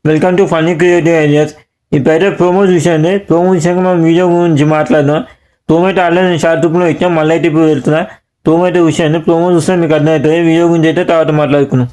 Welcome to funny creative ideas. ఇప్పుడైతే promo చూసాను. Promo చూసాక మనం వీడియో గురించి మాట్లాడదాం. ప్రోమో అయితే ఆల్రెడీ నేను షార్ట్ రూపంలో ఇచ్చాను, మళ్ళీ అయితే ఇప్పుడు వెళ్తున్నా. ప్రోమో అయితే చూసాను. ప్రోమో చూస్తే మీకు అర్థమవుతుంది. వీడియో గురించి అయితే తర్వాత మాట్లాడుకున్నాం.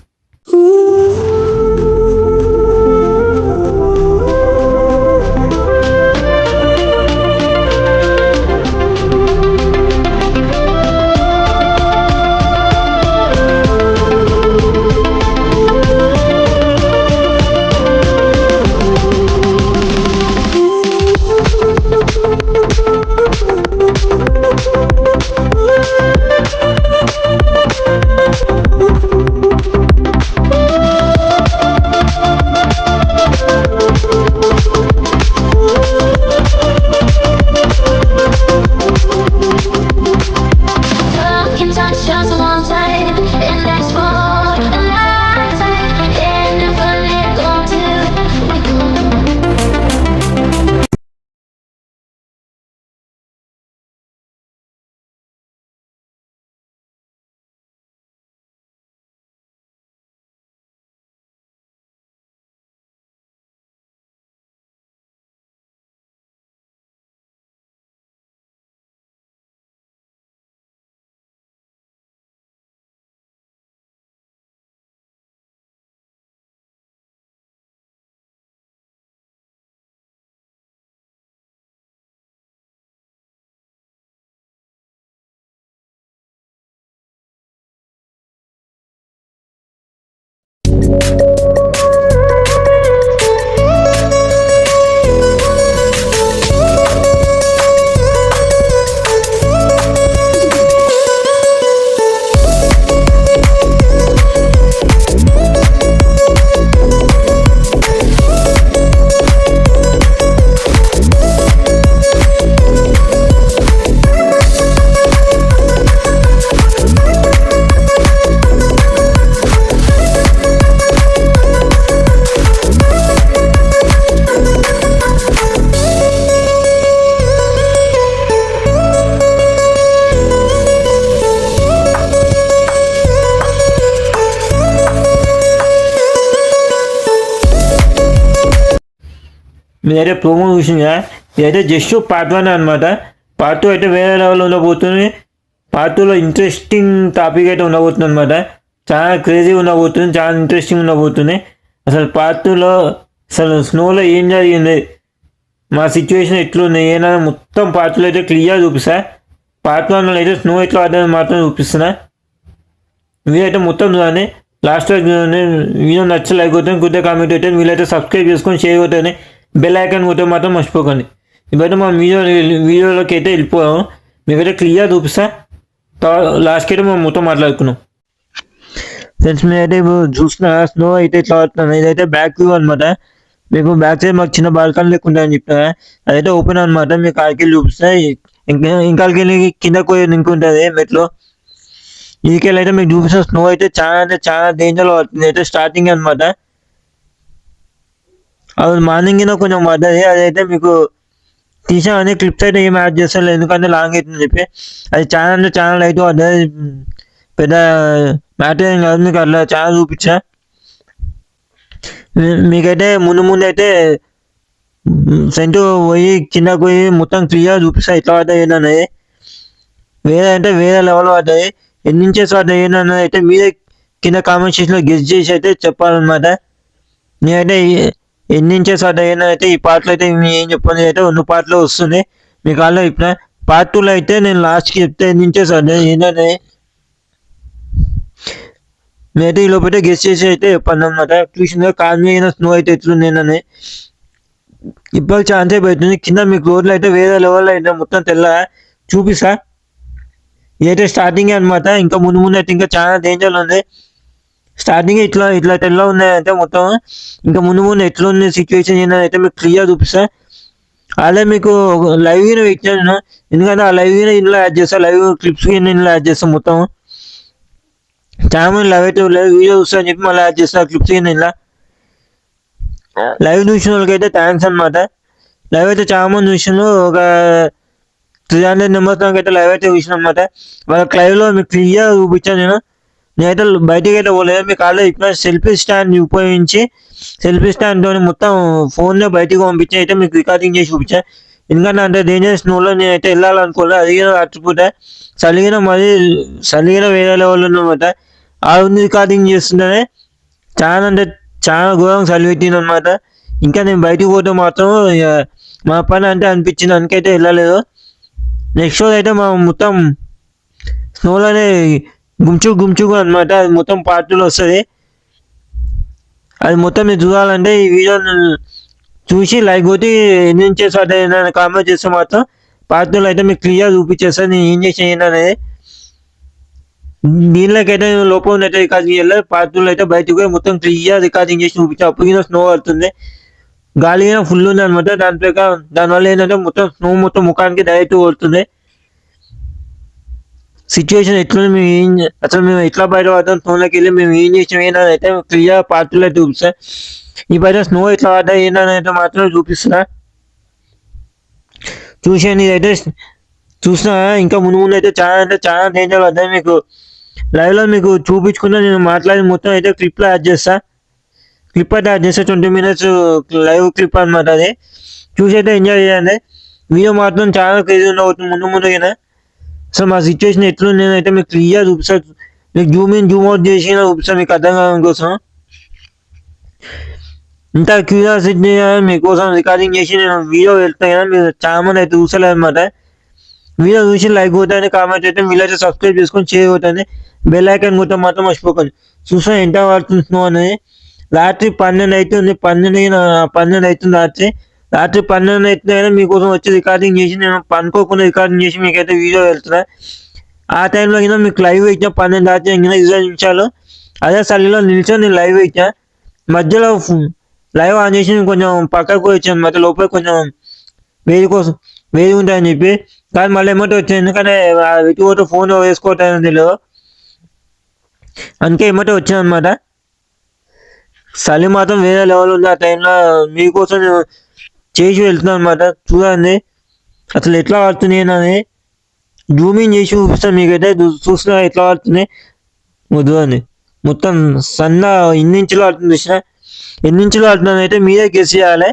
మీరైతే ప్రోమో చూసిందా? ఇదైతే జస్ట్ పార్ట్ 1 అనమాట. పార్ట్ 2 అయితే వేరే లెవెల్లో ఉండబోతుంది. పార్ట్ 2లో ఇంట్రెస్టింగ్ టాపిక్ అయితే ఉండబోతుంది అనమాట. చాలా క్రేజీ ఉండబోతుంది, చాలా ఇంట్రెస్టింగ్ ఉండబోతుంది. అసలు పార్ట్ 2లో అసలు స్నోలో ఏం జరిగింది, మా సిచ్యువేషన్ ఎట్లుంది ఏనా మొత్తం పార్ట్ 2లో అయితే క్లియర్ చూపిస్తా. పార్ట్ 1లో అయితే స్నో ఎట్లా ఆడదని మాత్రం చూపిస్తున్నా. వీలైతే మొత్తం చూడండి, లాస్ట్ వరకు చూడండి. వీడియో నచ్చ లైక్ అవుతుంది, గుడ్ కామెంట్ అవుతుంది. వీలైతే సబ్స్క్రైబ్ చేసుకొని షేర్ అవుతుంది, బెల్ ఐకాన్ కొట్టే మాత్రం మర్చిపోకండి. ఇప్పుడైతే మా వీడియోలోకి అయితే వెళ్ళిపోయాం. మీకైతే క్లియర్ చూపిస్తా. లాస్ట్కి అయితే మనం మొత్తం మాట్లాడుకున్నాం. ఫ్రెండ్స్ మీరైతే ఇప్పుడు చూసిన స్నో అయితే ఇట్లా అవుతున్నాను. ఇదైతే బ్యాక్ వ్యూ అనమాట. మీకు బ్యాక్ సైడ్ మాకు చిన్న బాల్కనీ లేకుంటాయని చెప్తా. అదైతే ఓపెన్ అనమాట. మీకు ఆడికి చూపిస్తాయి. ఇంకాకి కింద పోయి నింకుంటుంది మెట్లో. ఈకెళ్ళి అయితే మీకు చూపిస్తా. స్నో అయితే చాలా అంటే చాలా డేంజర్ అవుతుంది. అయితే స్టార్టింగ్ అనమాట. అది మార్నింగ్ కొంచెం పడ్డది. అదైతే మీకు తీసామని క్లిప్స్ అయితే ఏం యాడ్ చేస్తారు, ఎందుకంటే లాంగ్ అవుతుందని చెప్పి. అది చాలా అంటే చాలా లైట్ పడ్డది, పెద్ద మ్యాటర్ ఏం కాదు. మీకు అట్లా చాలా చూపించా. మీకైతే ముందు అయితే ఫ్రంట్ పోయి కిందకు పోయి మొత్తం క్లియర్ చూపిస్తా ఎట్లా పడ్డాయి ఏంటన్నది. వేరే అంటే వేరే లెవెల్ పడ్డాయి. ఎన్ని ఇంచెస్ పడ్డాయి ఏంటన్నది అయితే మీరే కింద కామెంట్ సెక్షన్లో గెస్ట్ చేసి అయితే చెప్పాలన్నమాట. నేనైతే ఎన్ని ఇంచెస్ పడ్డాయి అయితే ఈ పార్ట్లో అయితే ఏం చెప్పండి అయితే 2 పార్ట్లో వస్తుంది. మీకు ఆల్రెడీ చెప్పిన. పార్ట్ 2లో అయితే నేను లాస్ట్కి చెప్తే ఎన్ని ఇంచెస్ పడ్డాయి ఏంటనే నేనైతే ఈ లోపల గెస్ట్ చేసి అయితే చెప్పాను అనమాట. చూసిందిగా కాల్ మీద స్నో అయితే ఎట్లుంది ఏంటని. ఇప్పుడు ఛాన్స్ అయిపోతుంది. కింద మీకు రోడ్లు అయితే వేరే లెవెల్లో అయితే మొత్తం తెల్ల చూపిస్తా. ఇదైతే స్టార్టింగ్ అనమాట. ఇంకా ముందు అయితే ఇంకా చాలా డేంజర్లు ఉంది. స్టార్టింగ్ ఇట్లా తెల్ల ఉన్నాయంటే మొత్తం. ఇంకా ముందు ఎట్లుంది సిచ్యువేషన్ ఏంటంటే మీకు క్లియర్ చూపిస్తా. అలాగే మీకు లైవ్ ఇచ్చాను, ఎందుకంటే ఆ లైవ్ ఇందులో యాడ్ చేస్తా. లైవ్ క్లిప్స్ ఇందులో యాడ్ చేస్తాం మొత్తం. చాలా మంది లైవ్ అయితే వీడియో చూస్తా అని చెప్పి మళ్ళీ యాడ్ చేస్తా క్లిప్స్ ఇలా. లైవ్ చూసిన వాళ్ళకైతే థ్యాంక్స్ అనమాట. లైవ్ అయితే చాలా మంది చూసినారు. ఒక 300 మెంబర్స్ దాకా అయితే లైవ్ అయితే చూసిన అనమాట. వాళ్ళకి లైవ్లో మీకు క్లియర్ చూపించాను నేను. నేనైతే బయటికి అయితే పోలేదు. మీకు ఆల్రెడీ ఇప్పుడు సెల్ఫీ స్టాండ్ ఉపయోగించి సెల్ఫీ స్టాండ్తో మొత్తం ఫోన్లో బయటికి పంపించి అయితే మీకు రికార్డింగ్ చేసి చూపించా. ఎందుకంటే అంటే డేంజరస్ స్నోలో నేనైతే వెళ్ళాలనుకోలేదు. అది అచ్చిపోతే చలిగిన మరి చలిగిన వేరే లెవెల్ ఉన్నమాట. ఆ రికార్డింగ్ చేస్తుంటేనే చాలా అంటే చాలా ఘోరంగా చలి పెట్టింది అనమాట. ఇంకా నేను బయటికి పోతే మాత్రం మా పని అంటే అనిపించింది, అందుకైతే వెళ్ళలేదు. నెక్స్ట్ రోజు అయితే మా మొత్తం స్నోలోనే గుంచుకు అనమాట. అది మొత్తం పార్టీలో వస్తుంది. అది మొత్తం మీరు చూడాలంటే ఈ వీడియోని చూసి లైక్ కొట్టి ఎన్ని ఇంచెస్ అంటే కామెంట్ చేస్తే మాత్రం పార్టీలో అయితే మీకు క్లియర్ చూపించేస్తాను నేను ఏం చేసి అనేది. దీనిలోకైతే లోపల అయితే రికార్డింగ్ చేయాలి. పార్టీలో అయితే బయటకు పోయి మొత్తం క్లియర్ రికార్డింగ్ చేసి చూపించాను. అప్పుడు స్నో పడుతుంది, గాలి ఫుల్ ఉంది అనమాట. దానివల్ల ఏంటంటే మొత్తం స్నో మొత్తం ముఖానికి డైరెక్ట్ కొడుతుంది. సిచ్యువేషన్ ఎట్లా అసలు మేము ఎట్లా బయట పడతాం స్నోలోకి వెళ్ళి మేము ఏం చేసాం ఏంటని అయితే క్లియర్ పార్టీలో అయితే చూపిస్తా. ఈ బయట స్నో ఎట్లా పడ్డా ఏంటని అయితే మాత్రం చూపిస్తున్నా. చూసాను ఇదైతే చూసినా. ఇంకా ముందు అయితే చాలా అంటే చాలా డేంజర్ పడ్డాయి. మీకు లైవ్లో మీకు చూపించుకుంటా నేను మాట్లాడి మొత్తం అయితే క్లిప్లో యాడ్ చేస్తా. క్లిప్ అయితే యాడ్ చేస్తే 20 minutes లైవ్ క్లిప్ అనమాట. అది చూసి అయితే ఎంజాయ్ చేయండి. వీడియో మాత్రం చాలా క్రేజీ ఉండవుతుంది ముందుగా. అసలు మా సిచ్యువేషన్ ఎట్లా నేనైతే మీకు క్లియర్ చూపిస్తా. మీకు జూమ్ ఇన్ జూమ్ అవుట్ చేసి చూపిస్తాను మీకు అర్థం కావడం కోసం. ఇంత క్యూరియాసిటీ మీకోసం రికార్డింగ్ చేసి నేను వీడియో వెళ్తాను కదా, మీరు చాలా మంది అయితే చూసలేదు అనమాట. వీడియో చూసి లైక్ కొట్టండి, కామెంట్ అయితే వీళ్ళైతే సబ్స్క్రైబ్ చేసుకొని షేర్ కొట్టండి, బెల్ ఐకాన్ కొట్టడం మాత్రం మర్చిపోకండి. చూసాను ఎంత పడుతున్నావు అనేది. రాత్రి 12 అవుతుంది, 12 అవుతుంది రాత్రి 12 అవుతుంది అయినా మీకోసం వచ్చి రికార్డింగ్ చేసి నేను పనుకోకుండా రికార్డింగ్ చేసి మీకైతే వీడియో వెళ్తున్నా. ఆ టైంలో అయినా మీకు లైవ్ ఇచ్చా 12 దాటి 20 నిమిషాలు అదే చలిలో నిల్చొని నేను లైవ్ ఇచ్చా. మధ్యలో లైవ్ ఆన్ చేసి కొంచెం పక్కకు వచ్చాను, మధ్య లోపల కొంచెం వేడి ఉంటాయని చెప్పి. కానీ మళ్ళీ ఏమంటే వచ్చాను, ఎందుకంటే ఎటు ఫోన్ వేసుకోవటం తెలియదు, అందుకే ఏమంటే వచ్చాను అనమాట. చలి మాత్రం వేరే లెవెల్ ఉంది ఆ టైంలో. మీకోసం చేసి వెళ్తున్నాను అనమాట. చూడండి అసలు ఎట్లా పడుతుంది అని జూమింగ్ చేసి చూపిస్తాను మీకైతే. చూస్తున్నా ఎట్లా పడుతుంది వద్దుని. మొత్తం సన్న ఎన్ని ఇంచులు పడుతుంది చూసిన. ఎన్ని ఇంచులు పడుతుంది అయితే మీరే గెస్ చేయాలి.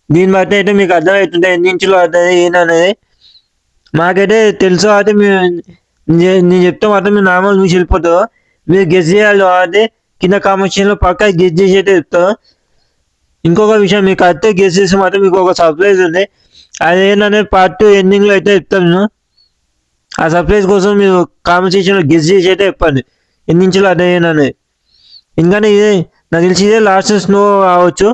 దీన్ని బట్టి అయితే మీకు అర్థమవుతుంటే ఎన్ని ఇంచులు పడుతుంది ఏంటనేది. మాకైతే తెలుసు అయితే నేను చెప్తే మాత్రం మీరు నార్మల్ చూసి వెళ్ళిపోతావు. మీరు గెస్ చేయాలి అయితే కింద కామెంట్స్లో పక్కా గెస్ చేసి అయితే చెప్తావు. ఇంకొక విషయం, మీకు అయితే గెస్ చేసి మాత్రం మీకు ఒక సర్ప్రైజ్ ఉంది. అదేంటనే పార్ట్ 2 ఎండింగ్లో అయితే చెప్తాను నేను. ఆ సర్ప్రైజ్ కోసం మీరు కామెంట్ సెక్షన్లో గెస్ చేసి అయితే చెప్పండి ఎన్ని ఇంచులు అదేననేది. ఎందుకంటే ఇదే నాకు తెలిసి ఇదే లాస్ట్ స్నో కావచ్చు.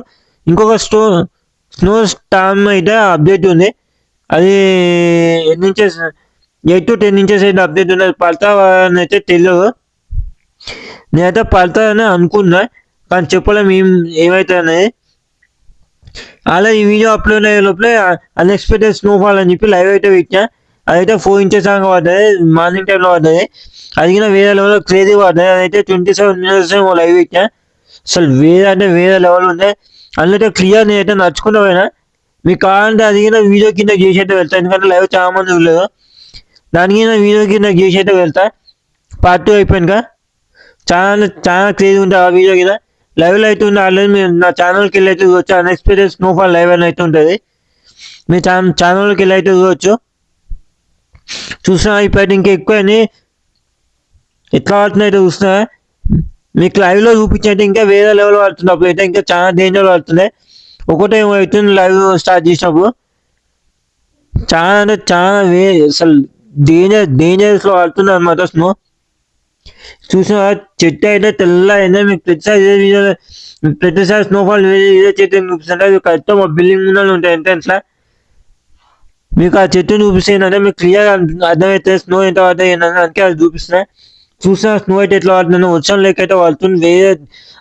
ఇంకొక స్నో స్టామ్ అయితే అప్డేట్ ఉంది. అది ఎన్ని ఇంచెస్ 8 to 10 inches అయితే అప్డేట్ ఉంది. అది పడతా అని అయితే తెలియదు. నేనైతే పడతానని అనుకున్నా, కానీ చెప్పలేము ఏమవుతుంది అనేది. అలా ఈ వీడియో అప్లోడ్ అయ్యే లోపలే అన్ఎక్స్పెక్టెడ్ స్నోఫాల్ అని చెప్పి లైవ్ అయితే పెట్టా. అదైతే 4 inches దాకా పడ్డది, మార్నింగ్ టైంలో పడ్డది. అది కూడా వేరే లెవెల్లో క్రేజీ పడ్డది. అదైతే 27 minutes లైవ్ పెట్టా. అసలు వేరే అంటే వేరే లెవెల్ ఉంది. అందులో క్లియర్ నేనైతే నడుచుకుంటూ పోయినా. మీకు కావాలంటే అది కూడా వీడియో కింద చేసి అయితే వెళ్తా, ఎందుకంటే లైవ్ చాలా మంది చూడలేదు. దానికి వీడియో కింద చేసి అయితే వెళ్తా. పార్ట్ 2 అయిపోయినాక చాలా క్రేజీ ఉంటుంది ఆ వీడియో కింద. లైవ్లో అయితే ఉంది ఆల్రెడీ. మీరు నా ఛానల్కి వెళ్ళి అయితే చూడవచ్చు. అన్ఎక్స్పెక్టెడ్ స్నోఫాల్ లైవ్ అని అయితే ఉంటుంది. మీ ఛానల్కి వెళ్ళి అయితే చూడవచ్చు. చూసినా ఇప్పుడు ఇంకా ఎక్కువ అని ఎట్లా పడుతుంది అయితే చూసినా. మీకు లైవ్లో చూపించంటే ఇంకా వేరే లెవెల్ పడుతుంది. అప్పుడు అయితే ఇంకా చాలా డేంజర్ పడుతుంది. ఒకటే అవుతుంది లైవ్ స్టార్ట్ చేసినప్పుడు. చాలా అంటే చాలా అసలు డేంజరస్లో పడుతుంది అనమాట స్నో. చూసిన చెట్టు అయితే తెల్ల అయింది. మీకు ప్రతిసారి స్నోఫాల్ ఇదే చెట్టు చూపిస్తుంటే అది కరెక్ట్ మా బిల్డింగ్ ముందు ఉంటాయి ఎంట్రన్స్లో. మీకు ఆ చెట్టుని చూపిస్తే మీకు క్లియర్ అర్థమవుతుంది స్నో ఎంత పడుతుంది ఏంటంటే, అందుకే అది చూపిస్తున్నాయి. చూసిన స్నో అయితే ఎట్లా పడుతుంది, వర్షం లేక అయితే పడుతుంది. వేరే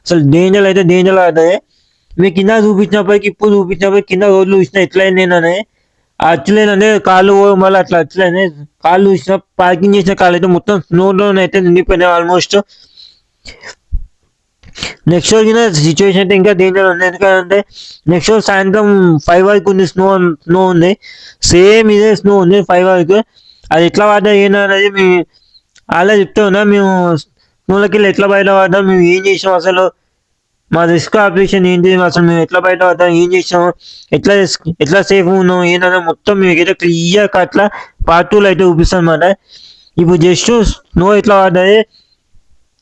అసలు డేంజర్ అయితే డేంజర్ పడుతుంది. మీకు కింద చూపించినప్పటికి ఇప్పుడు చూపించినప్పటికి కింద రోడ్లు చూసిన ఎట్లయింది ఏంటనే అట్లేనంటే కాళ్ళు మళ్ళీ అట్లా అట్లనే కాళ్ళు చూసిన పార్కింగ్ చేసిన కాళ్ళు అయితే మొత్తం స్నోలోనైతే నిండిపోయినాయి ఆల్మోస్ట్. నెక్స్ట్ రోజు సిచ్యువేషన్ అయితే ఇంకా డేంజర్ ఉంది. ఎందుకంటే నెక్స్ట్ రోజు సాయంత్రం 5 వరకు ఉంది. స్నో ఉంది, సేమ్ ఇదే స్నో ఉంది 5 వరకు. అది ఎట్లా పడ్డా ఏంటనేది మీ అలా చెప్తా ఉన్నా. మేము స్నోలోకి వెళ్ళి ఎట్లా బయట పడ్డాం, మేము ఏం చేసాం, అసలు మా రిస్క్ ఆపరేషన్ ఏంటి, అసలు మేము ఎట్లా బయట పడ్డాం, ఏం చేసాం, ఎట్లా ఎట్లా సేఫ్ ఉన్నాం ఏంటనే మొత్తం మీకైతే క్లియర్ అట్లా పార్ట్ 2లో అయితే చూపిస్తాను అనమాట. ఇప్పుడు జస్ట్ స్నో ఎట్లా పడ్డాయి,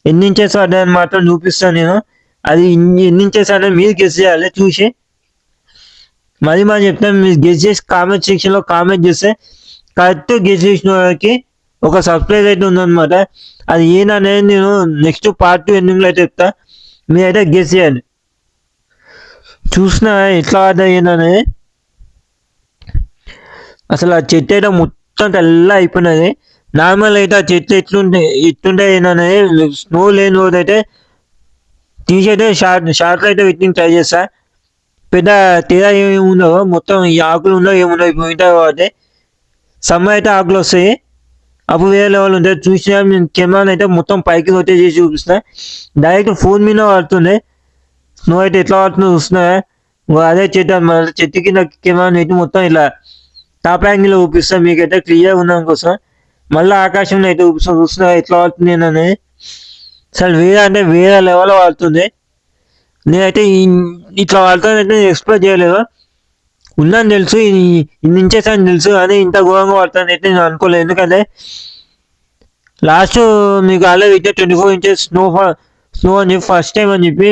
ఎన్ని ఇంచెస్ పడ్డాయని మాత్రం చూపిస్తాను నేను. అది ఎన్ని ఇంచెస్ అనేది మీరు గెస్ చేయాలి చూసి. మరి చెప్తాను, మీరు గెస్ చేసి కామెంట్ సెక్షన్లో కామెంట్ చేస్తే కరెక్ట్ గెస్ చేసిన వాళ్ళకి ఒక సర్ప్రైజ్ అయితే ఉందన్నమాట. అది ఏంటనేది నేను నెక్స్ట్ పార్ట్ 2 ఎండింగ్లో అయితే చెప్తా, మీరైతే గెస్ చేయాలి. చూసినా ఎట్లా పడ్డా ఏంటనేది. అసలు ఆ చెట్టు అయితే మొత్తం తెల్ల అయిపోయినది. నార్మల్ అయితే ఆ చెట్లు ఎట్లుంటే ఏంటనేది స్నో లేని రోజు అయితే తీసైతే షార్ట్లో అయితే విట్టింగ్ ట్రై చేస్తా. పెద్ద తేడా ఏమి ఉండవు, మొత్తం ఈ ఆకులు ఉండవు ఏముండవు. ఇప్పుడు వింటారు కాబట్టి సమ్మర్ అయితే ఆకులు వస్తాయి, అప్పుడు వేరే లెవెల్ ఉంటుంది. చూసినా నేను కెమెరా అయితే మొత్తం పైకి రొటేట్ చేసి చూపిస్తా. డైరెక్ట్ ఫోన్ మీద పడుతుంది స్నో అయితే ఎట్లా పడుతుందో చూస్తున్నా. అదే చెట్టు అన్నమాట, చెట్టు కింద కెమెరా అయితే మొత్తం ఇలా టాప్ యాంగిల్ చూపిస్తా మీకైతే క్లియర్ ఉండడం కోసం. మళ్ళీ ఆకాశంలో అయితే చూపిస్తా, చూస్తున్నా ఎట్లా పడుతుంది అనేది. అసలు వేరే అంటే వేరే లెవెల్లో పడుతుంది. నేనైతే ఇట్లా వాడుతానైతే ఎక్స్ప్లోర్ చేయలేదు. ఉందని తెలుసు, ఇన్ని ఇంచెస్ అని తెలుసు, కానీ ఇంత ఘోరంగా పడుతుంది అయితే నేను అనుకోలేదు. ఎందుకంటే లాస్ట్ మీకు ఆల్రెడీ ఇచ్చే 24 ఇంచెస్ స్నో అని చెప్పి ఫస్ట్ టైం అని చెప్పి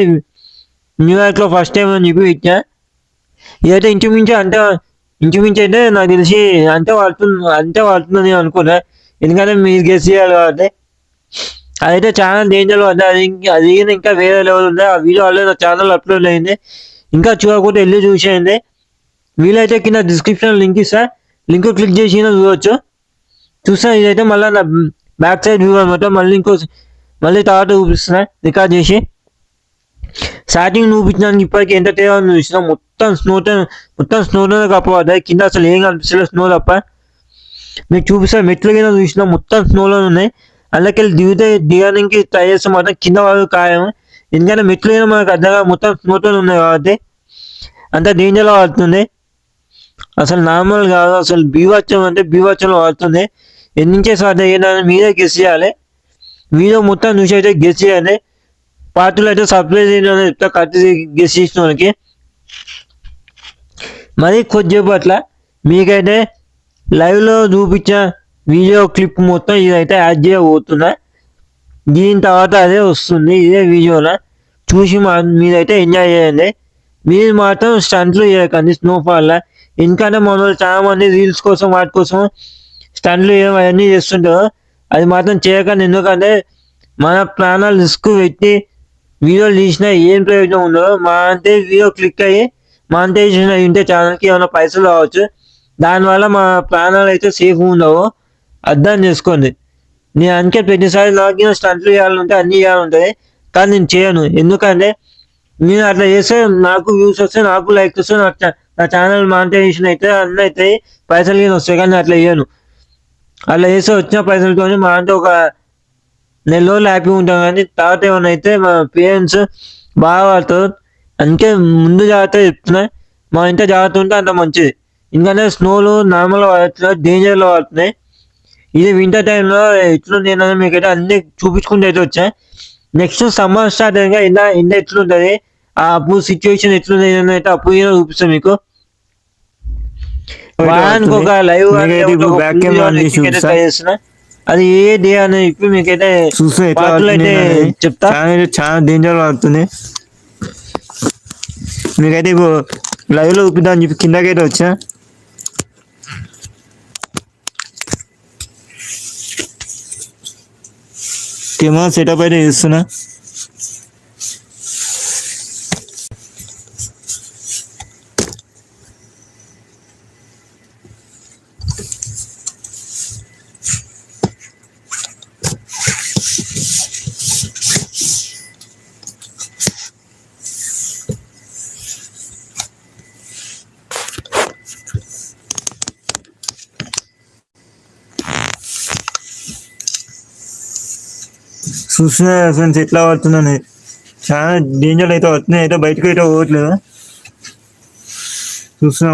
న్యూయార్క్లో ఫస్ట్ టైం అని చెప్పి ఇచ్చా. ఇదైతే ఇంచుమించు అయితే నాకు తెలిసి అంతే పడుతుందని అనుకున్నా. ఎందుకంటే మీరు గెస్ చేయాలి కాబట్టి. అదైతే చాలా డేంజర్ ఉంది. అది ఇంకా వేరే లెవెల్ ఉంది. ఆ వీడియో ఆల్రెడీ నా ఛానల్ అప్లోడ్ అయింది, ఇంకా చూడకపోతే వెళ్ళి చూసేయండి. వీలైతే కింద డిస్క్రిప్షన్ లింక్ ఇస్తా, లింక్ క్లిక్ చేసి చూడవచ్చు. చూస్తా ఇదైతే మళ్ళీ నా బ్యాక్ సైడ్ వ్యూ అనమాట. మళ్ళీ తర్వాత చూపిస్తున్నా రికార్డ్ చేసి. స్టార్టింగ్ చూపించడానికి ఇప్పటికీ ఎంత తేడా చూసినా మొత్తం స్నోతోనే కప్పబడ్డాయి. కింద అసలు ఏం కనిపిస్తలేదు, స్నో తప్ప. మీకు చూపిస్తా, మెట్లు కింద చూసినా మొత్తం స్నోలో ఉన్నాయి. అందులోకెళ్ళి దిగడానికి ట్రై చేస్తే మాత్రం కింద వాళ్ళు ఖాయం. ఎందుకంటే మెట్లు కింద మనకు అర్థంగా మొత్తం స్నోతో ఉన్నాయి కాబట్టి అంత డేంజర్గా పడుతుంది. అసలు నార్మల్ కాదు, అసలు బీభత్సం అంటే బీభత్సంలో పడుతుంది. ఎన్ని ఇంచెస్ పడ్డాయి ఏంటని మీరే గెస్ చేయాలి. వీడియో మొత్తం చూసి అయితే గెస్ చేయాలి. పార్టీలో అయితే సర్ప్రైజ్ ఏంటని చెప్తా కరెక్ట్ గెస్ చేసిన వాళ్ళకి. మరి కొద్దిసేపు అట్లా మీకైతే లైవ్లో చూపించిన వీడియో క్లిప్ మొత్తం ఇదైతే యాడ్ చేయబోతున్నా. దీని తర్వాత అదే వస్తుంది ఇదే వీడియోలో. చూసి మీరైతే ఎంజాయ్ చేయండి. మీరు మాత్రం స్టంట్లు చేయకండి స్నోఫాల్లో. ఎందుకంటే మన చాలా మంది రీల్స్ కోసం వాటి కోసం స్టంట్లు చేయడం అవన్నీ చేస్తుంటారు. అది మాత్రం చేయకండి. ఎందుకంటే మన ప్రాణాలు రిస్క్ పెట్టి వీడియోలు తీసినా ఏం ప్రయోజనం ఉండదు. మా అంటే వీడియో క్లిక్ అయ్యి మానిటైజేషన్ అయి ఉంటే ఛానల్కి ఏమైనా పైసలు రావచ్చు, దానివల్ల మా ప్రాణాలు అయితే సేఫ్ ఉండవు. అర్థం చేసుకోండి. నేను అందుకే ప్రతిసారి నాకు స్టంట్లు చేయాలంటే అన్నీ చేయాలంటుంది, కానీ నేను చేయను. ఎందుకంటే నేను అట్లా చేస్తే నాకు వ్యూస్ వస్తాయి, నాకు లైక్స్ వస్తాయి, నా ఛానల్ మానిటైజేషన్ అయితే అన్నీ అవుతాయి, పైసలు కానీ వస్తాయి. కానీ అట్లా చేయను. అట్లా చేస్తే వచ్చిన పైసలతో మా అంటే ఒక నెల రోజులు హ్యాపీగా ఉంటాం. కానీ తర్వాత ఏమైనా అయితే మా పేరెంట్స్ బాగా పడతారు. అందుకే ముందు జాగ్రత్త చెప్తున్నా. మా ఇంత జాగ్రత్త ఉంటే అంత మంచిది. ఎందుకంటే స్నోలు నార్మల్గా పడుతున్నాయి, డేంజర్లో పడుతున్నాయి. ఇది వింటర్ టైంలో ఎట్లుంది ఏంటంటే మీకైతే అన్ని చూపించుకుంటూ అయితే వచ్చా. నెక్స్ట్ సమ్మర్ స్టార్ట్ అయ్యాక ఎండ ఎట్లుంటుంది, అప్పుడు సిచ్యువేషన్ ఎట్లుంది అయితే అప్పుడు చూపిస్తాను మీకు. వారానికి ఒక లైవ్ ట్రై చేస్తున్నా. అది ఏ డే అని చెప్పి మీకైతే అయితే చెప్తా. చాలా డేంజర్ పడుతుంది. మీకైతే ఇప్పుడు లైవ్ లో చూపిద్దాం అని చెప్పి కిందకైతే వచ్చా. కెమెరా సెటప్ అయితే చేస్తున్నా. చూసిన ఫ్రెండ్స్ ఎట్లా పడుతుందని, చాలా డేంజర్ అయితే పడుతున్నాయి. అయితే బయటకు అయితే పోవట్లేదు. చూస్తున్నా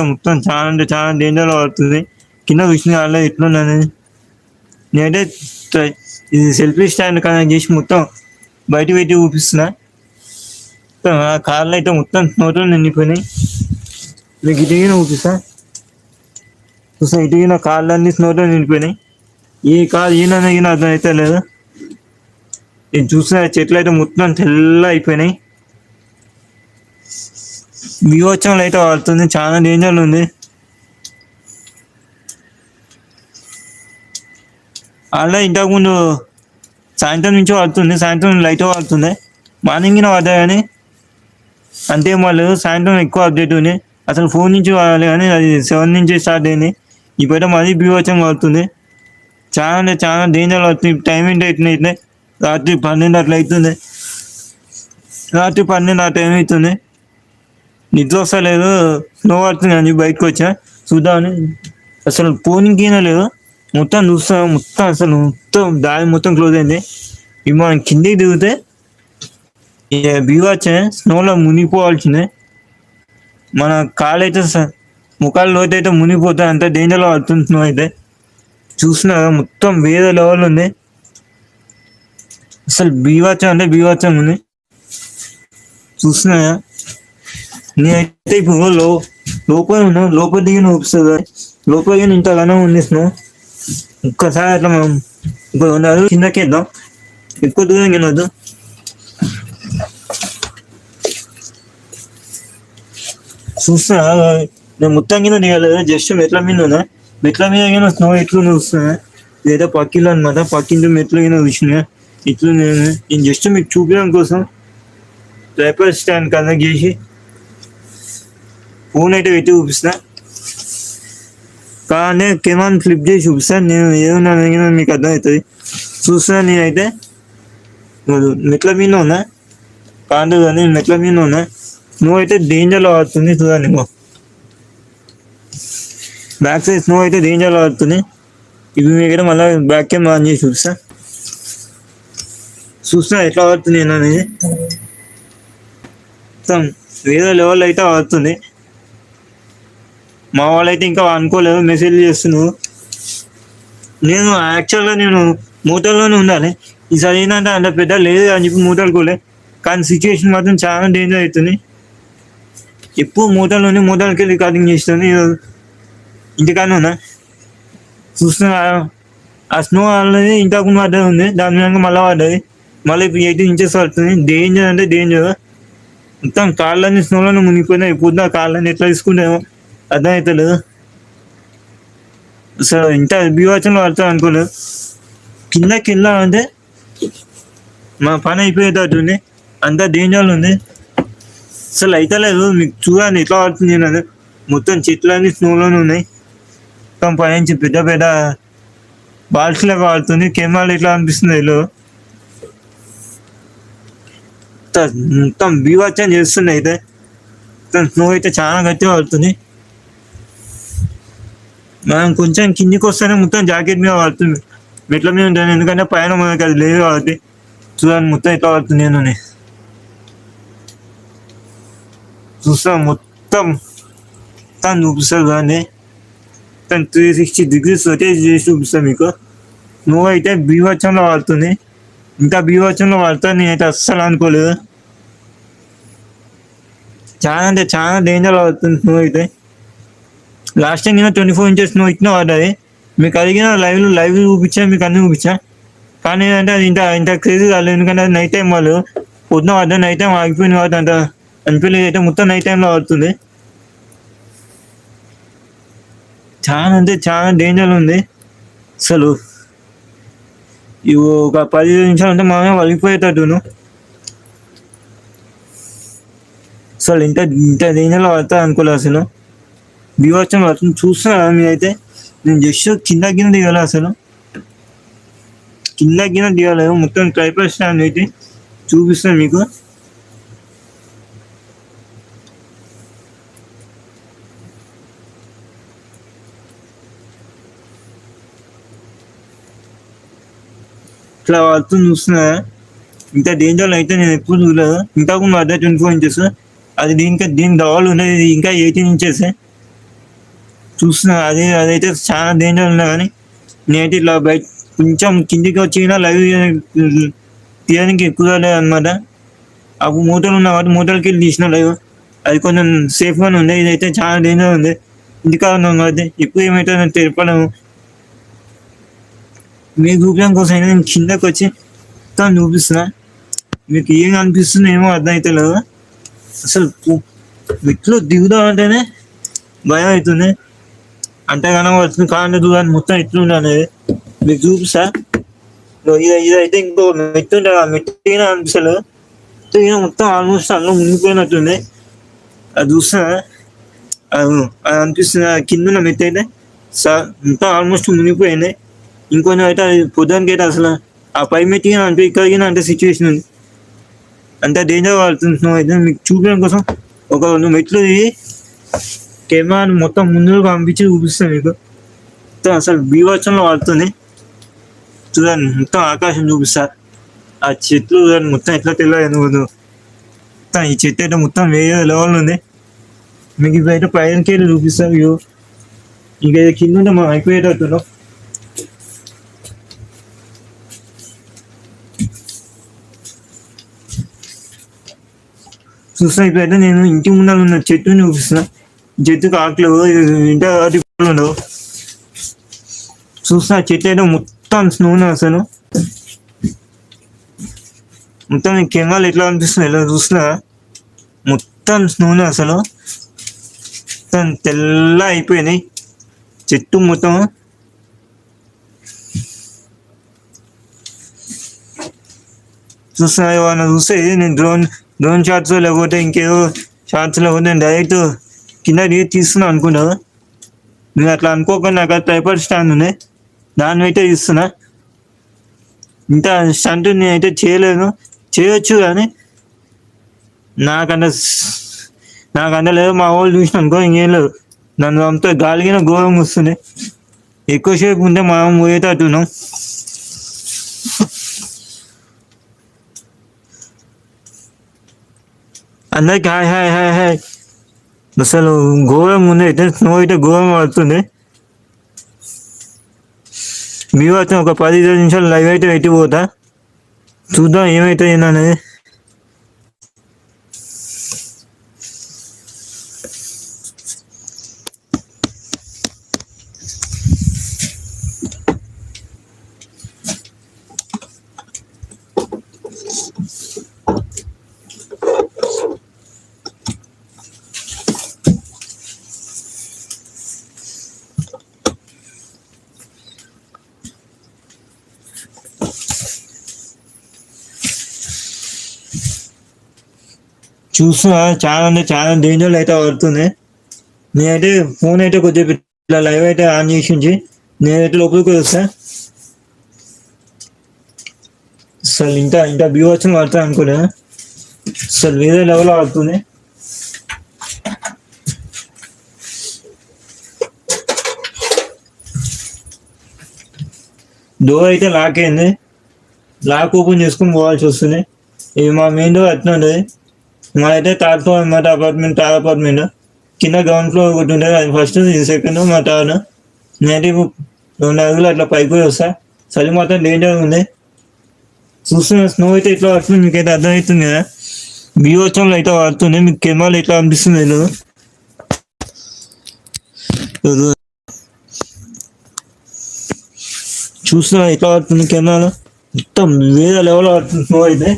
మొత్తం చాలా అంటే చాలా డేంజర్గా పడుతుంది. కింద చూసిన వాళ్ళే ఎట్లుందని నేనైతే ఇది సెల్ఫీ స్టాండ్ కనెక్ట్ చేసి మొత్తం బయట పెట్టి చూపిస్తున్నా. మొత్తం ఆ కార్లు అయితే మొత్తం స్నోతో నిండిపోయినాయి. మీకు ఇటుగిన చూపిస్తా. చూసా ఇటుగిన కార్లు అన్ని స్నోతో నిండిపోయినాయి. ఏ కార్ ఈయన అర్థం అయితే లేదు. ఇది చూసిన చెట్లు అయితే మొత్తం తెల్ల అయిపోయినాయి. బీభత్సంలో అయితే వాడుతుంది, చాలా డేంజర్ ఉంది. అలా ఇంతకుముందు సాయంత్రం నుంచి వాడుతుంది, సాయంత్రం లైట్ వాడుతుంది. మార్నింగ్ వాడతాయి కానీ అంతే వాళ్ళు సాయంత్రం ఎక్కువ అప్డేట్ ఉంది. అసలు 4 నుంచి వాడాలి కానీ అది 7 నుంచి స్టార్ట్ అయింది. ఇప్పుడైతే మరీ బీభత్సం వాడుతుంది. చాలా అంటే చాలా డేంజర్ అవుతుంది. టైం ఏంటి అయితే రాత్రి 12 అట్లా అవుతుంది. రాత్రి 12 ఆ టైం అవుతుంది. నిద్ర వస్తలేదు, స్నో పడుతుంది అని బయటకు వచ్చా చూద్దామని. అసలు పోనీకి లేదు, మొత్తం చూస్తా. మొత్తం అసలు మొత్తం దారి మొత్తం క్లోజ్ అయింది. ఇవి మనం కిందికి దిగితే బీవాచే స్నోలో మునిగిపోవాల్సిందే. మన కాళ్ళు అయితే ముఖాలు లోతు అయితే మునిగిపోతాయి, అంత డేంజర్లో పడుతుంది స్నో అయితే. చూసినా మొత్తం వేరే లెవెల్ ఉంది. అసలు బీవాచం అంటే బీవాచం ఉంది. చూసినా నేనైతే ఇప్పుడు లోపల ఉన్నా, లోపల దిగి చూపిస్తుంది. లోపల దిగి ఇంతగానో ఉంది స్నో. ఒక్కసారి అట్లా మనం ఇప్పుడు కిందకి వెళ్దాం, ఎక్కువ దూరం వెళ్ళొద్దు. చూస్తున్నా నేను మొత్తం కింద దిగలేదు, జస్ట్ మెట్ల మీద ఉన్నా. మెట్ల మీద కింద స్నో ఎట్లు చూస్తున్నా, లేదా పక్కిలో అనమాట. పక్కింటి మెట్ల కింద చూసినా ఇట్లు. నేను జస్ట్ మీకు చూపించడం కోసం ట్రైపాడ్ స్టాండ్ కనెక్ట్ చేసి ఫోన్ అయితే పెట్టి చూపిస్తా. కానీ కెమెరా ఫ్లిప్ చేసి చూపిస్తాను. నేను ఏమన్నా మీకు అర్థమవుతుంది. చూస్తున్నా నేనైతే మెట్ల మీద ఉన్నా, కాదు కానీ మెట్ల మీద ఉన్నా. స్నో అయితే డేంజర్లో పడుతుంది చూడండి. బ్యాక్ సైడ్ స్నో అయితే డేంజర్లో పడుతుంది. ఇవి మీకు మళ్ళీ బ్యాక్ కెమెరా ఆన్ చేసి చూపిస్తా. చూస్తున్నా ఎట్లా పడుతుంది అనేది. మొత్తం వేరే లెవెల్ అయితే పడుతుంది. మా వాళ్ళు అయితే ఇంకా అనుకోలేదు, మెసేజ్ చేస్తున్నావు. నేను యాక్చువల్గా మూటల్లోనే ఉండాలి. ఈసారి ఏంటంటే అంత పెద్ద లేదు అని చెప్పి మూటలుకోలే. కానీ సిచ్యువేషన్ మాత్రం చాలా డేంజర్ అవుతుంది. ఎప్పుడు మూటలకి వెళ్ళి రికార్డింగ్ చేస్తుంది. ఇంటికానే ఉన్నా. చూస్తున్నా ఆ స్నో అనేది ఇంతకు పడ్డది ఉంది, దాని మీద మళ్ళీ పడ్డది. మళ్ళీ ఇప్పుడు 18 ఇంచెస్ పడుతుంది. డేంజర్ అంటే డేంజర్. మొత్తం కాళ్ళని స్నోలోనే మునిగిపోయినాయి. ఇప్పుడు ఆ కాళ్ళని ఎట్లా తీసుకుంటామో అర్థమవుతలేదు. అసలు ఇంత బీభత్సంలో పడతాం అనుకోలేదు. కిందకి వెళ్ళాలంటే మా పని అయిపోయేటట్టుంది, అంత డేంజర్లు ఉంది. అసలు అయితే లేదు. మీకు చూడండి ఎట్లా పడుతుంది నేను. మొత్తం చెట్లన్నీ స్నోలోనే ఉన్నాయి. మొత్తం పైనుంచి పెద్ద పెద్ద బాల్స్ లాగా పడుతుంది. కెమెరాలు ఎట్లా అనిపిస్తుంది ఇలా మొత్తం బీభత్సం చేస్తుంది. అయితే మొత్తం స్నో అయితే చాలా గట్టిగా పడుతుంది. మనం కొంచెం కిందికి వస్తేనే మొత్తం జాకెట్ మీద పడుతుంది, మెట్ల మీద ఉంటాను. ఎందుకంటే పైన మనకి అది లేదు కాబట్టి. చూడండి మొత్తం ఎట్లా పడుతుంది. నేను చూస్తా మొత్తం చూపిస్తాను కానీ మొత్తం 360 degrees రొటేట్ చేసి చూపిస్తాను మీకు. స్నో అయితే బీభత్సంలో పడుతుంది. ఇంకా బీభత్సంలో పడుతుంది నేనైతే అస్సలు అనుకోలేదు. చాలా అంటే చాలా డేంజర్ పడుతుంది స్నో అయితే. లాస్ట్ టైం 24 inches స్నో ఇట్లా పడ్డది. మీకు అడిగిన లైవ్ చూపించా, మీకు అన్నీ చూపించా. కానీ ఏంటంటే అది ఇంత క్రేజీ కాలేదు. ఎందుకంటే అది నైట్ టైం వాళ్ళు పొద్దున పడ్డా, నైట్ టైం ఆగిపోయింది కాబట్టి అంత అనిపించలేదు. అయితే మొత్తం నైట్ టైంలో పడుతుంది. చాలా అంటే చాలా డేంజర్ ఉంది. అసలు ఇవి ఒక 15 నిమిషాలు అంటే మనమే వలిగిపోయేటట్టును. అసలు ఇంత డేంజర్లో పడతా అనుకోలేదు అసలు. బీభత్సం పడుతుంది. చూస్తున్నా మీరైతే. నేను జస్ట్ కింద దిగాలి. అసలు కింద దిగలేదు. మొత్తం ట్రైపాడ్ స్టాండ్ అయితే చూపిస్తాను మీకు. ఇట్లా పడుతుంది చూస్తున్నా. ఇంత డేంజర్లో అయితే నేను ఎప్పుడు చూడలేదు. ఇంతకు అదే 24 inches. అది దీని డబల్ ఉన్నది ఇంకా 18 inches. చూస్తున్నా అదైతే చాలా డేంజర్ ఉన్నా కానీ నేనైతే ఇట్లా కొంచెం కిందికి వచ్చిన లైవ్ తీయడానికి ఎక్కువ అనమాట. అప్పుడు మూటలు ఉన్న వాటి మూటలకి వెళ్ళి తీసిన లైవ్. అది కొంచెం సేఫ్గానే ఉంది. ఇదైతే చాలా డేంజర్ ఉంది. ఇంటికా ఉన్నాం కాబట్టి ఎక్కువ ఏమవుతుందో తెలపలేము. మీకు చూపించడం కోసం అయినా నేను కిందకి వచ్చి మొత్తం చూపిస్తున్నా. మీకు ఏం అనిపిస్తుందో ఏమో అర్థమవుతలేదు. అసలు మెట్లు దిగుదామంటేనే భయం అవుతుంది. అంతగానో వస్తుంది. కాంటే దూరాన్ని మొత్తం ఎట్లుంది అనేది మీకు చూపిస్తా. ఇదైతే ఇంకో మెట్టు ఉంటుంది. ఆ మెట్టు అనిపిస్తలేదు. మొత్తం ఆల్మోస్ట్ అందులో మునిగిపోయినట్టుంది. అది చూస్తా అది అనిపిస్తుంది. కింద ఉన్న మెట్టు అయితే మొత్తం ఆల్మోస్ట్ మునిగిపోయింది. ఇంకొంచెం అయితే అది పొద్దునకి అయితే అసలు ఆ పై మెట్టిగా అంటే ఇక్కడికి అంటే సిచ్యువేషన్ ఉంది. అంత డేంజర్ వాడుతున్నాం. అయితే మీకు చూపించడం కోసం ఒక 2 మెట్లు కెమెరా మొత్తం ముందుకు పంపించి చూపిస్తాను మీకు. మొత్తం అసలు బీభత్సంలో వాడుతుంది. చూడండి మొత్తం ఆకాశం చూపిస్తా. ఆ చెట్లు చూడండి మొత్తం ఎట్లా తెలియదు. మొత్తం ఈ చెట్టు అయితే మొత్తం వేరే లెవెల్ ఉంది. మీకు ఇప్పుడైతే పైనకి వెళ్ళి చూపిస్తాను వ్యూ. ఇంకైతే కింద ఉంటే మనం అయిపోయేటట్టున్నాం. చూస్తా ఇప్పుడైతే నేను ఇంటి ముందర ఉన్న చెట్టుని చూపిస్తున్నా. చెట్టుకు ఆకులు ఇంట ఉండవు. చూస్తా చెట్టు అయితే మొత్తం స్నోనే అసలు. మొత్తం కెమెరాలు ఎట్లా అనిపిస్తుంది ఎలా చూసినా మొత్తం స్నోనే అసలు. మొత్తం తెల్ల అయిపోయినాయి చెట్టు మొత్తం. చూస్తా ఏమన్నా చూస్తే నేను డ్రోన్ షాట్స్ లేకపోతే ఇంకేదో షార్ట్స్ లేకపోతే నేను డైరెక్ట్ కింద తీస్తున్నా అనుకున్నా. నేను అట్లా అనుకోకుండా నాకు ట్రైపాడ్ స్టాండ్ ఉంది. దాన్ని అయితే తీస్తున్నా. ఇంత స్టంట్ నేనైతే చేయలేను. చేయొచ్చు కానీ నాకంత లేదు. మా వాళ్ళు చూసిన అనుకో ఇంకేం లేదు. నన్ను అంతా గాలిగిన ఘోరం వస్తుంది. ఎక్కువసేపు ఉంటే మనం పోయేటట్టున్నాం. అందరికి హాయ్ హాయ్ హాయ్ హాయ్. అసలు ఘోరం ఉంది. అయితే స్నో అయితే ఘోరం పడుతుంది. మీరు అయితే ఒక 10-20 నిమిషాలు లైవ్ అయితే పెట్టిపోతా. చూద్దాం ఏమైతే ఏంటనేది. చూస్తున్నా చాలా అంటే చాలా డేంజర్ అయితే పడుతుంది. నేనైతే ఫోన్ అయితే కొద్దిగా ఇట్లా లైవ్ అయితే ఆన్ చేసి ఉంచి నేనైతే లోపలికి వస్తా. అసలు ఇంత బీవత్సం పడుతుంది అనుకోలే. అసలు వేరే లెవెల్లో పడుతుంది. డోర్ అయితే లాక్ అయింది. లాక్ ఓపెన్ చేసుకుని పోవాల్సి వస్తుంది. ఇది మా మెయిన్ డోర్ అట్లా ఉంటుంది. మాదైతే థర్డ్ ఫ్లోర్ అనమాట. అపార్ట్మెంట్ కింద గ్రౌండ్ ఫ్లోర్ ఒకటి ఉంటుంది. అది ఫస్ట్, ఇది సెకండ్, మా థర్డ్. నేనైతే 2 అడుగులు అట్లా పైకి వస్తా. చలి మాత్రం డేంజర్ ఉంది. చూస్తున్న స్నో అయితే ఇట్లా పడుతుంది. మీకైతే అర్థమవుతుంది కదా. బీవత్సంలో అయితే పడుతుంది. మీకు కెమెరాలు ఎట్లా అనిపిస్తుంది తెలియదు. చూస్తున్నా ఎట్లా పడుతుంది కెమెరాలో. మొత్తం వేరే లెవెల్లో పడుతుంది స్నో అయితే.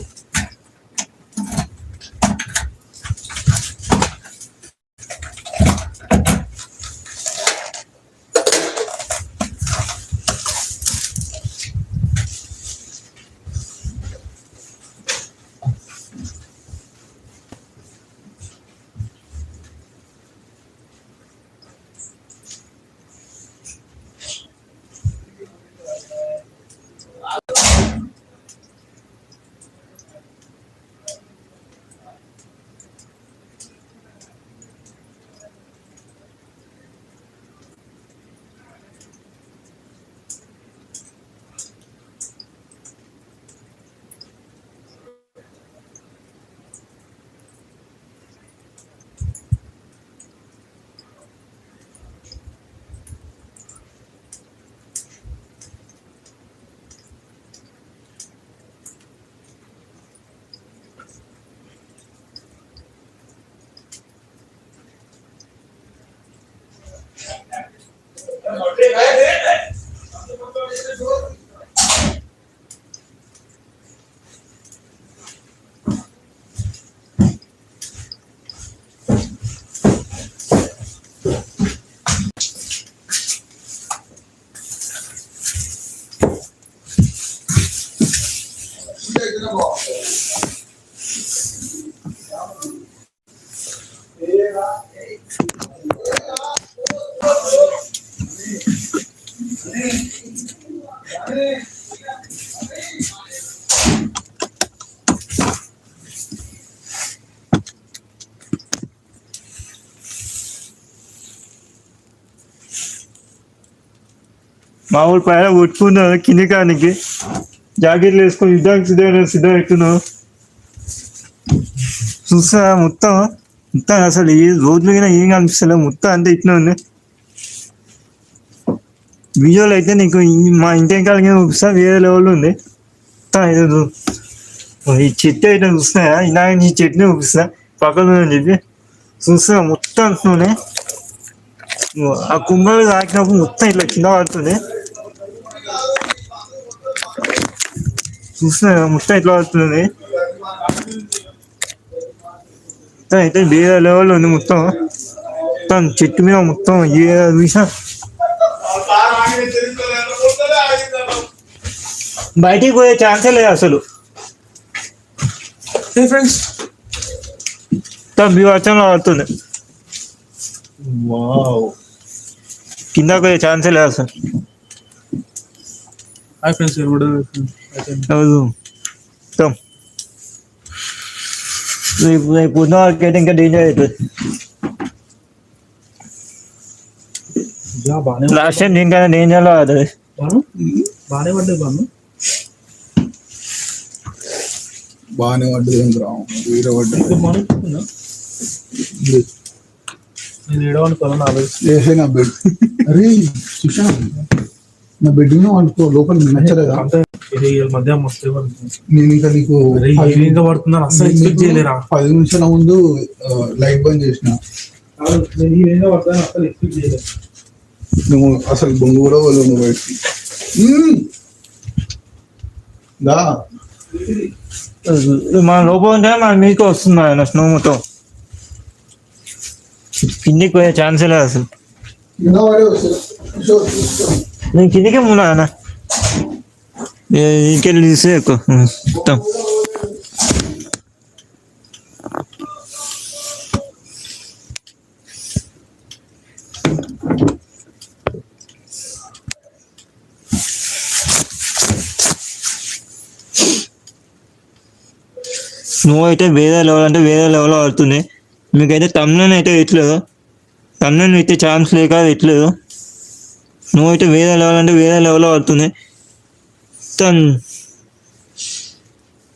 మామూలు పైన కొట్టుకున్నావు కింద కానికి జాకెట్లు వేసుకొని యుద్ధానికి సిద్ధం అవుతున్నావు. చూస్తా మొత్తం మొత్తం అసలు ఏ రోడ్లు మీద ఏం కనిపిస్తలేదు, మొత్తం అంతా ఇట్లా ఉంది. వీడియోలో అయితే నీకు మా ఇంటి వెనకాలకి చూపిస్తా, వేరే లెవెల్ ఉంది. ఈ చెట్టు అయితే చూస్తున్నాయా, ఇలాగ నీ చెట్టుని చూపిస్తా పక్కన అని చెప్పి చూస్తా. మొత్తం అంటున్నానే ఆ కుంభలు తాకినప్పుడు మొత్తం ఇట్లా కింద పడుతుంది. చూస్తున్నా మొత్తం ఇట్లా పడుతుంది. మొత్తం అయితే వేరే లెవెల్ ఉంది. మొత్తం మొత్తం చెట్టు మీద మొత్తం ఏ చూసినా బయటికి పోయే ఛాన్సే లేదు అసలు. ఫ్రెండ్స్ బీభత్సంగా పడుతుంది, కిందకు పోయే ఛాన్సే లేదు అసలు. హాయ్ ఫ్రెండ్స్, మొత్తం రేపు ఉన్న వాళ్ళకి అయితే ఇంకా డేంజర్ అవుతుంది. లాస్ట్ టైం దీనికైనా డేంజర్లో అవుతుంది. బాగానే పడ్డది బాగానే పడ్డది వీర పడ్డది. నేను ఏడవనుకోవాలని ఆలోచిస్తే నా బెడ్ అరే సుశాంత్, నా బెడ్ మీద అనుకో లోపల నచ్చలేదా? మధ్య మస్తు నేను ఇంకా నీకు పడుతున్నా అసలు ఎక్స్పెక్ట్ చేయలేరా. 10 నిమిషాల ముందు లైట్ బంద్ చేసిన. అసలు ఎక్స్పెక్ట్ చేయలేదు. నువ్వు అసలు బొంగు కూడా వాళ్ళు నువ్వు బయటికి దా. మన లోపల ఉంటే మన మీకు వస్తుంది ఆయన స్నో మొత్తం, కిందికి పోయే ఛాన్సే లేదు అసలు. నేను కిందికే ఉన్నా అన్న, ఇంకెళ్ళి తీసే ఎక్కువ మొత్తం. నువ్వు అయితే వేరే లెవెల్ అంటే వేరే లెవెల్లో ఆడుతుంది. మీకైతే తమ్ముని అయితే ఎట్లేదు, తమ్ముని అయితే ఛాన్స్ లేక ఎట్లేదు. నువ్వైతే వేరే లెవెల్ అంటే వేరే లెవెల్లో ఆడుతుంది. మొత్తం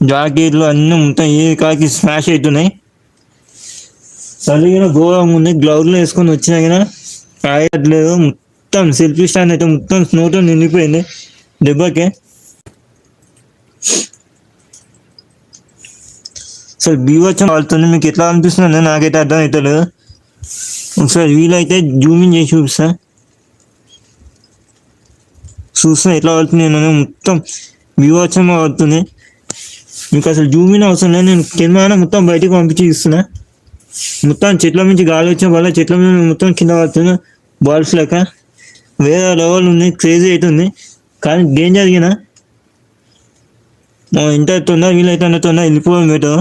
జాకెట్లు అన్నీ మొత్తం ఏ కాకి స్మాష్ అవుతున్నాయి. చలిగిన ఘోరంగా ఉంది. గ్లౌజ్లు వేసుకొని వచ్చినా కానీ కాయట్లేదు. మొత్తం సెల్ఫీ స్టాండ్ అయితే మొత్తం స్నోతో నిండిపోయింది దెబ్బకి. అసలు బీభత్సం వాడుతుంది. మీకు ఎట్లా అనిపిస్తుంది నాకైతే అర్థం అవుతలేదు. ఒకసారి వీలైతే జూమింగ్ చేసి చూపిస్తా, చూస్తా ఎట్లా పడుతుంది. నేను మొత్తం బీభత్సంగా పడుతుంది. మీకు అసలు జూమింగ్ అవసరం లేదు, నేను కెమెరా మొత్తం బయటికి పంపించి ఇస్తున్నా. మొత్తం చెట్ల నుంచి గాలి వచ్చిన వల్ల చెట్ల మీద మొత్తం కింద పడుతుంది బాల్స్ లెక్క. వేరే లెవెల్ ఉంది, క్రేజీ అవుతుంది. కానీ డేంజర్ గిన ఇంత తొందర వీలైతే అంత తొందర వెళ్ళిపోవడం బెటర్.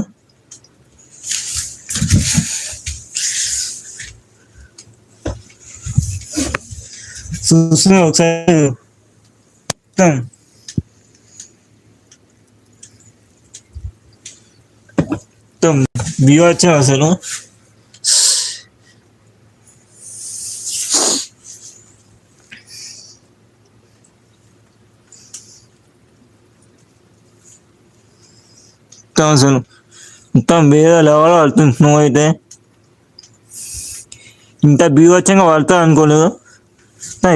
చూస్తున్నా ఒకసారి మొత్తం మొత్తం వ్యూ వచ్చా అసలు. అసలు మొత్తం వేరే లెవెల్ పడుతుంది స్నో అయితే. ఇంత బీభత్సంగా పడతా అనుకోలేదు.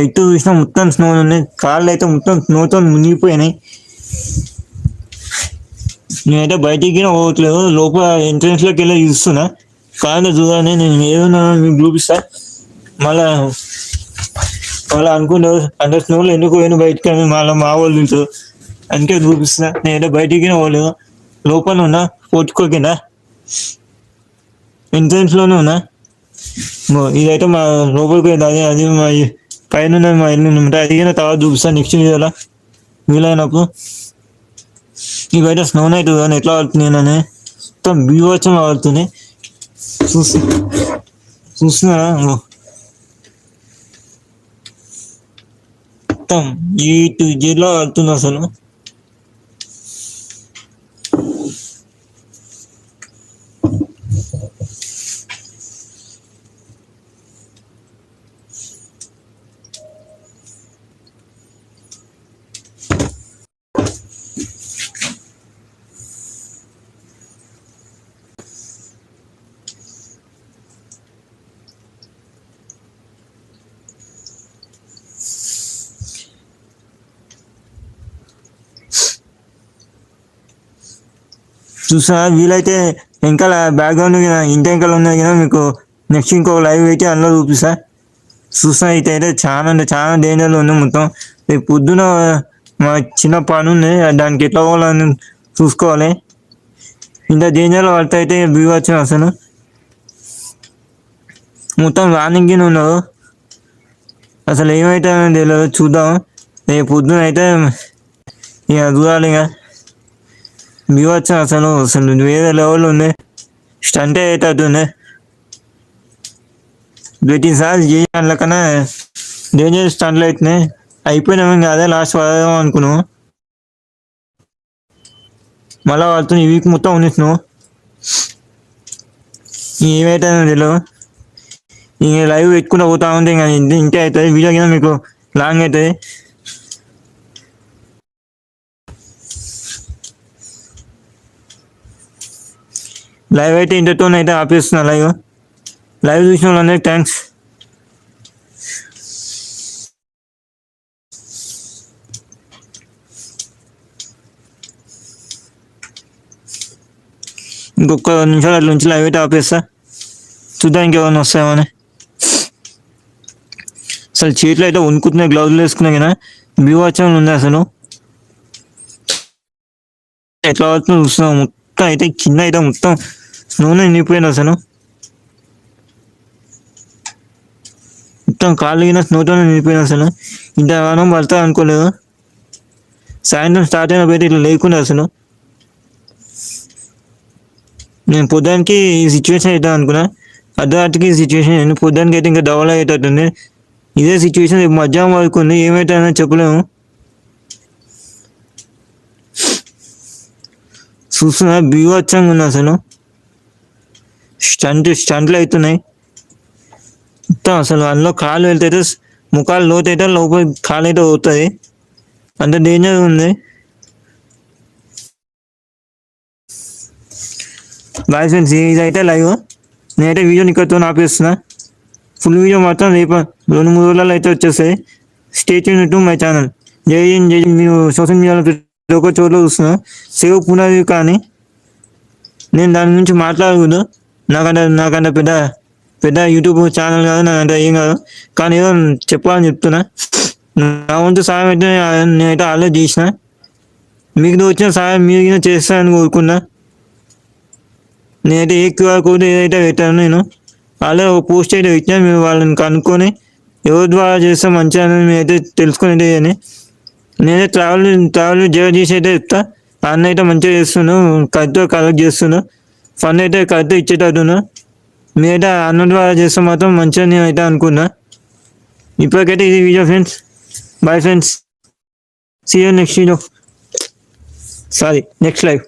ఎటు చూసినా మొత్తం స్నో ఉన్నాయి. కాళ్ళు అయితే మొత్తం స్నోతో మునిగిపోయినాయి. నేనైతే బయటికి పోవట్లేదు, లోపల ఎంట్రన్స్లోకి వెళ్ళి చూస్తున్నా. కాళ్ళు చూడాలని నేను ఏదైనా మీకు చూపిస్తా. మళ్ళా అనుకుంటారు అంటే స్నోలో ఎందుకు పోయిన బయటకి అని మళ్ళీ మా వాళ్ళు తింటారు, అందుకే చూపిస్తా. నేనైతే బయటికి పోలేదు, లోపల ఉన్నా కొట్టుకోకిందా ఎంట్రన్స్లోనే ఉన్నా. ఇదైతే మా లోపలికి పోయింది. అది మా పైన మా ఇల్లు ఉంటా. అడిగిన తర్వాత చూపిస్తాను నెక్స్ట్ వీడియోలో వీలైనప్పుడు. ఇవైతే స్నో నైట్ కానీ ఎట్లా ఆడుతున్నాయి అని మొత్తం బీభత్సం ఆడుతుంది. చూస్తున్నా మొత్తం ఈ టు జెడ్లో ఆడుతుంది అసలు. చూసా వీలైతే ఇంకా బ్యాక్గ్రౌండ్ ఇంటి వెనకాల ఉన్నది కదా మీకు నెక్స్ట్ ఇంకొక లైవ్ అయితే అందులో చూపిస్తా. చూసా అయితే చాలా అంటే చాలా డేంజర్లో ఉంది మొత్తం. రేపు పొద్దున మా చిన్న పని ఉంది, దానికి ఎట్లా పోవాలని చూసుకోవాలి. ఇంత డేంజర్లో పడితే అయితే వ్యూ వచ్చిన అసలు మొత్తం వార్నింగ్ ఉన్నారు. అసలు ఏమైతే తెలియదు, చూద్దాం. రేపు పొద్దున అయితే ఇక చూడాలి. ఇక వ్యూ వచ్చిన అసలు అసలు వేరే లెవెల్ ఉంది. స్టంట్ అవుతుంది ప్రతిసారి చేయాల కన్నా డేంజర్ స్టంట్లు అవుతున్నాయి. అయిపోయినాము ఇంకా అదే లాస్ట్ పడదాం అనుకున్నాం. మళ్ళా వాళ్ళతో ఈ వీక్ మొత్తం ఉన్నిస్తున్నావు. ఏమైతే తెలియదు. ఇంక లైవ్ పెట్టుకుంటూ పోతా ఉంటే ఇంకా ఇంకే అవుతుంది. వీడియో కింద మీకు లాంగ్ అవుతుంది. లైవ్ అయితే ఇంతతో అయితే ఆపేస్తున్నా. లైవ్ చూసిన వాళ్ళందరికీ థ్యాంక్స్. ఇంకొక నిమిషాలు అట్ల నుంచి లైవ్ అయితే ఆపేస్తా. చూద్దాం ఇంకేమైనా వస్తాయేమని. అసలు చేతిలో అయితే వణుకుతున్నాయి, గ్లౌజులు వేసుకున్నాయి కదా. వ్యూ వచ్చామని ఉంది అసలు. ఎట్లా అవుతుందో చూస్తున్నాం. మొత్తం అయితే కింద అయితే మొత్తం స్నోనే నిండిపోయింది అసలు. మొత్తం కాళ్ళు కింద స్నోతోనే నిండిపోయింది అసలు. ఇంతగానో పడతా అనుకోలేదు. సాయంత్రం స్టార్ట్ అయిన పోయితే ఇట్లా లేకుండా అసలు. నేను పొద్దునికి ఈ సిచ్యువేషన్ అవుతా అనుకున్నా. అర్ధరాత్రికి ఈ సిచ్యువేషన్ పొద్దునికి అయితే ఇంకా డెవలప్ అవుతుంది. ఇదే సిచ్యువేషన్ మధ్యాహ్నం వరకు ఉంది. ఏమైతుందని చెప్పలేము. చూస్తున్నా వ్యూ వచ్చంగా ఉంది అసలు. స్టంట్లు అవుతున్నాయి మొత్తం అసలు. అందులో కాలు వెళ్తే ముఖాలు లోతు అయితే లోపల కాలు అయితే పోతుంది. అంత డేంజర్ ఉంది. బాయ్ ఫ్రెండ్స్, ఇది అయితే లైవ్. నేనైతే వీడియోని ఇక్కడితో ఆపేస్తున్నా. ఫుల్ వీడియో మాత్రం రేపు 2-3 రోజులలో అయితే వచ్చేస్తాయి. Stay tune to my channel. జై మీరు సోషల్ మీడియాలో ప్రతి ఒక్క చోట్ల చూస్తున్నా. సేవ్ పునాది కానీ నేను దాని గురించి మాట్లాడకూడదు. నాకంటే పెద్ద యూట్యూబ్ ఛానల్ కాదు, నాకంటే ఏం కాదు. కానీ ఏదో చెప్పాలని చెప్తున్నా. నా వంతు సాయం అయితే నేనైతే ఆల్రెడీ చేసిన. మీకు వచ్చిన సాయం మీరు చేస్తానని కోరుకున్నా. నేనైతే ఏ క్యూఆర్ కోడ్ ఏదైతే పెట్టాను నేను ఆల్రెడీ ఒక పోస్ట్ అయితే పెట్టినా. మీరు వాళ్ళని కనుక్కొని ఎవరి ద్వారా చేస్తే మంచిగా అని నేనైతే తెలుసుకొని అయితే అని. నేనైతే ట్రావెల్ చేసి అయితే చెప్తా. అన్న అయితే మంచిగా చేస్తున్నాను, కరెక్ట్గా కలెక్ట్ చేస్తున్నాను. ఫండ్ అయితే కరెక్ట్గా ఇచ్చేటట్టున్నా. మీరైతే అన్న ద్వారా చేస్తే మాత్రం మంచిగా నేనైతే అనుకున్నా. ఇప్పటికైతే ఇది video friends. Bye friends, see you next video. Next live.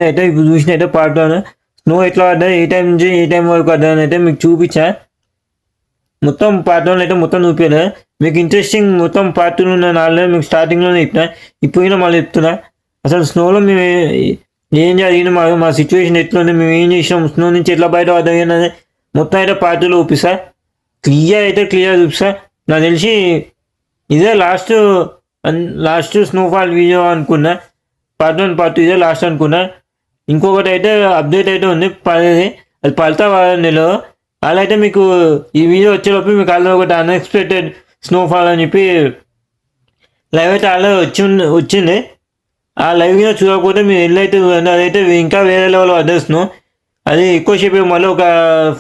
అయితే ఇప్పుడు చూసినైతే పార్ట్ 1 స్నో ఎట్లా పడ్డా, ఏ టైం నుంచి ఏ టైం వరకు పడ్డా అని అయితే మీకు చూపించా. మొత్తం పార్ట్ 1 అయితే మొత్తం చూపించలేదు. మీకు ఇంట్రెస్టింగ్ మొత్తం పార్ట్ 2 నేను ఆల్రెడీ మీకు స్టార్టింగ్లోనే చెప్పిన. ఇప్పుడు మళ్ళీ చెప్తున్నా. అసలు స్నోలో మేము ఏం జరిగింది, మా సిచ్యువేషన్ ఎట్లుంది, మేము ఏం చేసాం, స్నో నుంచి ఎట్లా బయట పడ్డాయి అనేది మొత్తం అయితే పార్ట్ 2లో చూపిస్తా. క్లియర్ చూపిస్తా. నాకు తెలిసి ఇదే లాస్ట్ స్నోఫాల్ వీడియో అనుకున్నా. పార్ట్ 1 పార్ట్ 2 ఇదే లాస్ట్ అనుకున్నా. ఇంకొకటి అయితే అప్డేట్ అయితే ఉంది పడేది, అది పడతా నెలలో. అలా అయితే మీకు ఈ వీడియో వచ్చేలోపు మీకు ఆల్రెడీ ఒకటి అన్ఎక్స్పెక్టెడ్ స్నోఫాల్ అని చెప్పి లైవ్ అయితే ఆల్రెడీ వచ్చింది. ఆ లైవ్ మీద చూడకపోతే మీరు ఎల్లైతే చూడండి, అదైతే ఇంకా వేరే లెవెల్ అడ్రస్ను. అది ఎక్కువసేపు మళ్ళీ ఒక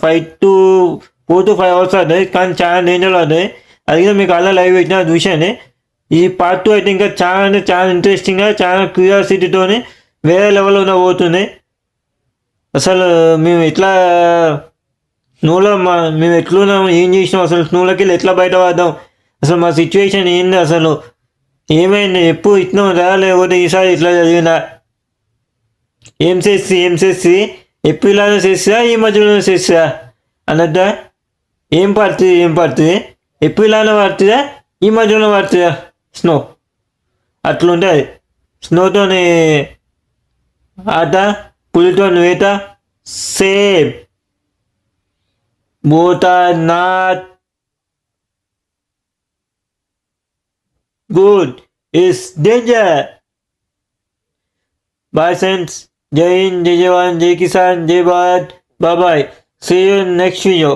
4 to 5 hours అవుతుంది, కానీ చాలా డేంజర్లో అవుతుంది. అది కూడా మీకు అలా లైవ్ పెట్టినా చూశాను. ఈ పార్ట్ 2 అయితే ఇంకా చాలా అంటే చాలా ఇంట్రెస్టింగ్గా, చాలా క్యూరియాసిటీతోని వేరే లెవెల్లో ఉండబోతుంది. అసలు మేము ఎట్లా స్నోలో మేము ఎట్లున్నాం, ఏం చేసినాం, అసలు స్నోలోకి వెళ్ళి ఎట్లా బయట పడ్డాం, అసలు మా సిచ్యువేషన్ ఏంది, అసలు ఏమైంది, ఎప్పుడు ఇట్లా రా, లేకపోతే ఈసారి ఇట్లా జరిగిందా, ఏం చేసి ఎప్పుడు ఇలానే చేస్తా, ఈ మధ్యలో చేస్తా అన్నట్ట, ఏం పడుతుంది ఎప్పుడు ఇలానే పడుతుందా, ఈ మధ్యలో పడుతుందా స్నో, అట్లుంటుంది. స్నోతోని ఆట, పులితో వేట, same. Both are not good. It's danger. Bye friends. Jai Hind, Jai Jawan, Jai Kisan, Jai Bharat. Bye bye. See you in next video.